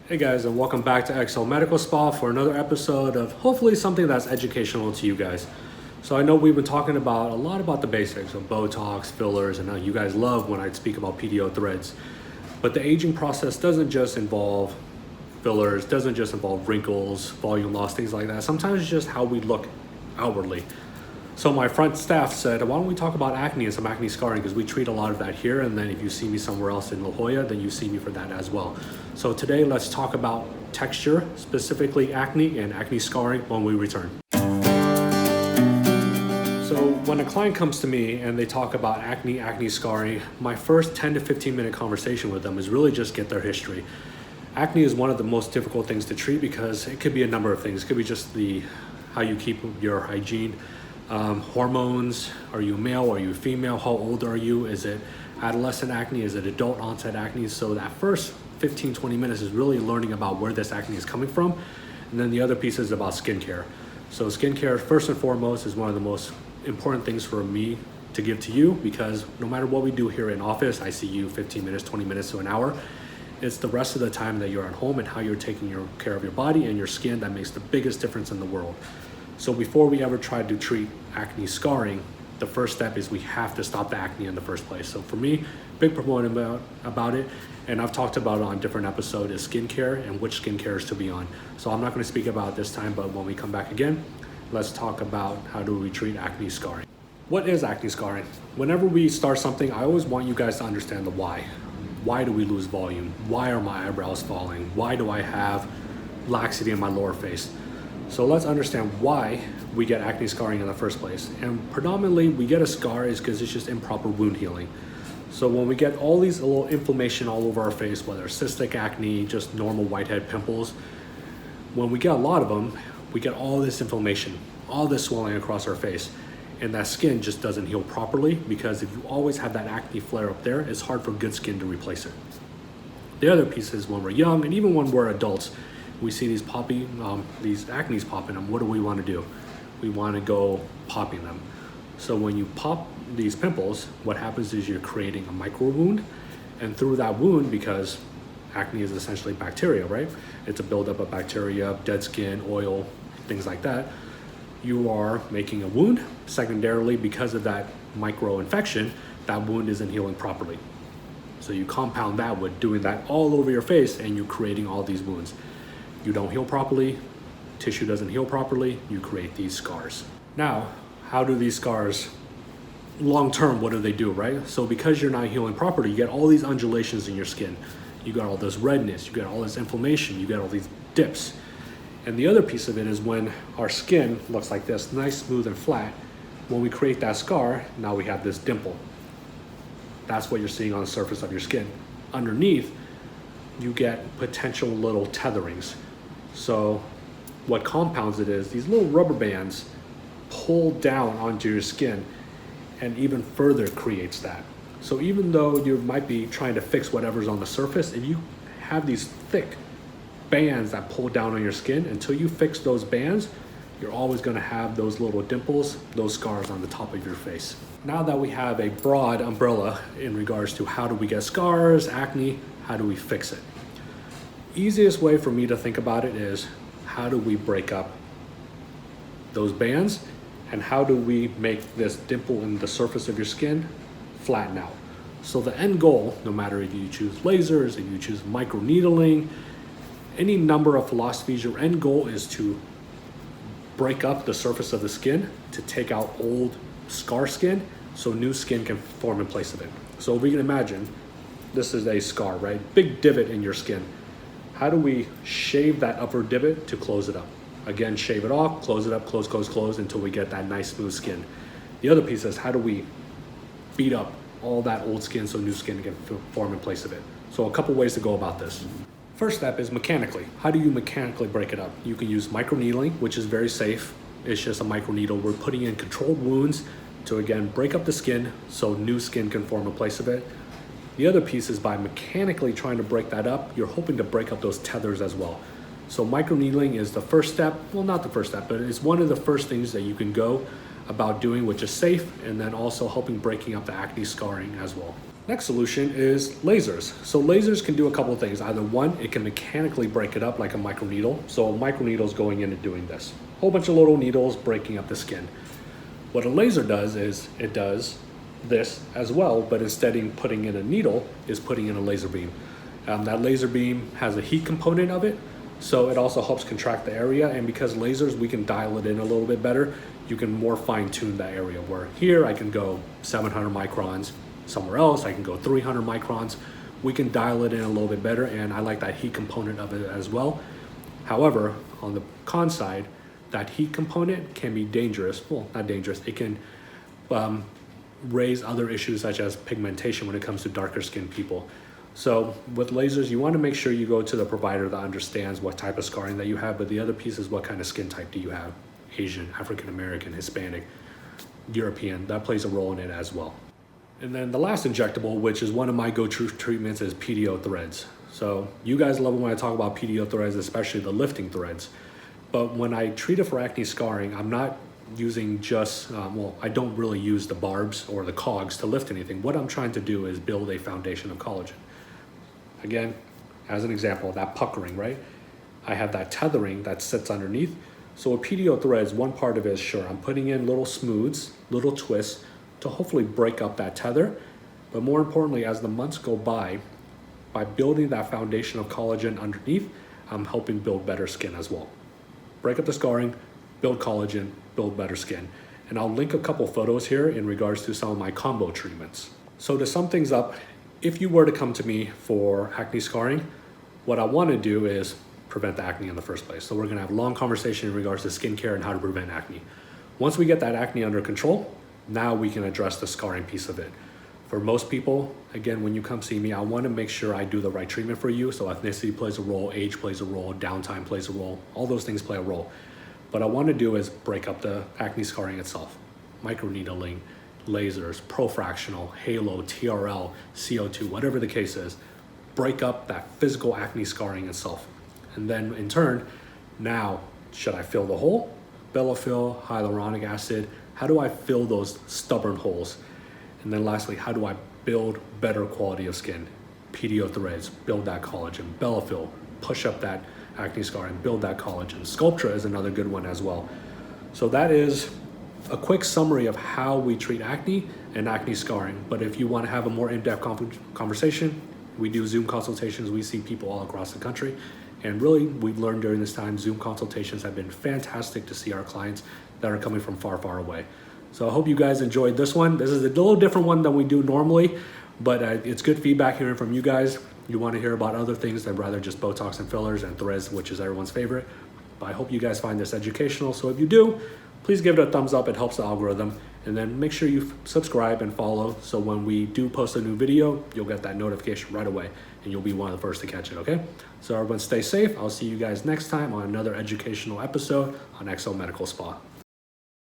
Hey guys, and welcome back to XL Medical Spa for another episode of hopefully something that's educational to you guys. So I know we've been talking about a lot about the basics of Botox, fillers, and how you guys love when I speak about PDO threads. But the aging process doesn't just involve fillers, doesn't just involve wrinkles, volume loss, things like that. Sometimes it's just how we look outwardly. So my front staff said, why don't we talk about acne and some acne scarring, because we treat a lot of that here, and then if you see me somewhere else in La Jolla, then you see me for that as well. So today let's talk about texture, specifically acne and acne scarring when we return. So when a client comes to me and they talk about acne scarring, my first 10 to 15 minute conversation with them is really just get their history. Acne is one of the most difficult things to treat because it could be a number of things. It could be just how you keep your hygiene. Hormones, are you male, are you female, how old are you, is it adolescent acne, is it adult onset acne? So that first 15-20 minutes is really learning about where this acne is coming from, and then the other piece is about skincare. So skincare first and foremost is one of the most important things for me to give to you, because no matter what we do here in office, I see you 15 minutes, 20 minutes to an hour. It's the rest of the time that you're at home and how you're taking care of your body and your skin that makes the biggest difference in the world. So before we ever try to treat acne scarring, the first step is we have to stop the acne in the first place. So for me, big proponent about it, and I've talked about it on different episodes, is skincare and which skincares to be on. So I'm not going to speak about it this time, but when we come back again, let's talk about how do we treat acne scarring. What is acne scarring? Whenever we start something, I always want you guys to understand the why. Why do we lose volume? Why are my eyebrows falling? Why do I have laxity in my lower face? So let's understand why we get acne scarring in the first place. And predominantly we get a scar is because it's just improper wound healing. So when we get all these little inflammation all over our face, whether it's cystic acne, just normal whitehead pimples, when we get a lot of them, we get all this inflammation, all this swelling across our face. And that skin just doesn't heal properly, because if you always have that acne flare up there, it's hard for good skin to replace it. The other piece is when we're young and even when we're adults, we see these acne's popping them. What do we want to do? We want to go popping them. So when you pop these pimples, what happens is you're creating a micro wound, and through that wound, because acne is essentially bacteria, right? It's a buildup of bacteria, dead skin, oil, things like that. You are making a wound. Secondarily, because of that micro infection, that wound isn't healing properly. So you compound that with doing that all over your face, and you're creating all these wounds. You don't heal properly, tissue doesn't heal properly, you create these scars. Now, how do these scars, long term, what do they do, right? So because you're not healing properly, you get all these undulations in your skin. You got all this redness, you get all this inflammation, you get all these dips. And the other piece of it is when our skin looks like this, nice, smooth, and flat, when we create that scar, now we have this dimple. That's what you're seeing on the surface of your skin. Underneath, you get potential little tetherings. So what compounds it is, these little rubber bands pull down onto your skin and even further creates that. So even though you might be trying to fix whatever's on the surface, if you have these thick bands that pull down on your skin, until you fix those bands, you're always going to have those little dimples, those scars on the top of your face. Now that we have a broad umbrella in regards to how do we get scars, acne, how do we fix it? Easiest way for me to think about it is, how do we break up those bands, and how do we make this dimple in the surface of your skin flatten out? So the end goal, no matter if you choose lasers, if you choose microneedling, any number of philosophies, your end goal is to break up the surface of the skin to take out old scar skin so new skin can form in place of it. So if we can imagine, this is a scar, right? Big divot in your skin. How do we shave that upper divot to close it up? Again, shave it off, close it up, close until we get that nice smooth skin. The other piece is, how do we beat up all that old skin so new skin can form in place of it? So a couple ways to go about this. First step is mechanically. How do you mechanically break it up? You can use microneedling, which is very safe. It's just a microneedle. We're putting in controlled wounds to, again, break up the skin so new skin can form in place of it. The other piece is by mechanically trying to break that up, you're hoping to break up those tethers as well. So microneedling is the first step. Well, not the first step, but it's one of the first things that you can go about doing, which is safe, and then also helping breaking up the acne scarring as well. Next solution is lasers. So lasers can do a couple of things. Either one, it can mechanically break it up like a microneedle. So a microneedle is going in and doing this. Whole bunch of little needles breaking up the skin. What a laser does is it does this as well, but instead of putting in a needle, is putting in a laser beam. That laser beam has a heat component of it, so it also helps contract the area. And because lasers, we can dial it in a little bit better. You can more fine tune that area, where here I can go 700 microns, somewhere else I can go 300 microns. We can dial it in a little bit better, and I like that heat component of it as well. However, on the con side, that heat component can be dangerous. Well, not dangerous, it can raise other issues such as pigmentation when it comes to darker skinned people. So with lasers, you want to make sure you go to the provider that understands what type of scarring that you have, but the other piece is what kind of skin type do you have? Asian, African American, Hispanic, European, that plays a role in it as well. And then the last injectable, which is one of my go-to treatments, is PDO threads. So you guys love it when I talk about PDO threads, especially the lifting threads. But when I treat it for acne scarring, I'm not using just, I don't really use the barbs or the cogs to lift anything. What I'm trying to do is build a foundation of collagen. Again, as an example, that puckering, right? I have that tethering that sits underneath. So with PDO threads, one part of it is, sure, I'm putting in little smooths, little twists to hopefully break up that tether. But more importantly, as the months go by building that foundation of collagen underneath, I'm helping build better skin as well. Break up the scarring, build collagen, build better skin. And I'll link a couple photos here in regards to some of my combo treatments. So to sum things up, if you were to come to me for acne scarring, what I want to do is prevent the acne in the first place. So we're going to have a long conversation in regards to skincare and how to prevent acne. Once we get that acne under control, now we can address the scarring piece of it. For most people, again, when you come see me, I want to make sure I do the right treatment for you. So ethnicity plays a role, age plays a role, downtime plays a role, all those things play a role. What I want to do is break up the acne scarring itself. Microneedling, lasers, profractional, halo, TRL, CO2, whatever the case is, break up that physical acne scarring itself. And then in turn, now, should I fill the hole? Bellafill, hyaluronic acid, how do I fill those stubborn holes? And then lastly, how do I build better quality of skin? PDO threads, build that collagen. Bellafill, push up that acne scarring, build that collagen. Sculptra is another good one as well. So that is a quick summary of how we treat acne and acne scarring. But if you want to have a more in-depth conversation, we do Zoom consultations. We see people all across the country. And really, we've learned during this time, Zoom consultations have been fantastic to see our clients that are coming from far, far away. So I hope you guys enjoyed this one. This is a little different one than we do normally, but it's good feedback hearing from you guys. You want to hear about other things than rather just Botox and fillers and threads, which is everyone's favorite. But I hope you guys find this educational. So if you do, please give it a thumbs up. It helps the algorithm. And then make sure you subscribe and follow. So when we do post a new video, you'll get that notification right away and you'll be one of the first to catch it, okay? So everyone stay safe. I'll see you guys next time on another educational episode on XO Medical Spa.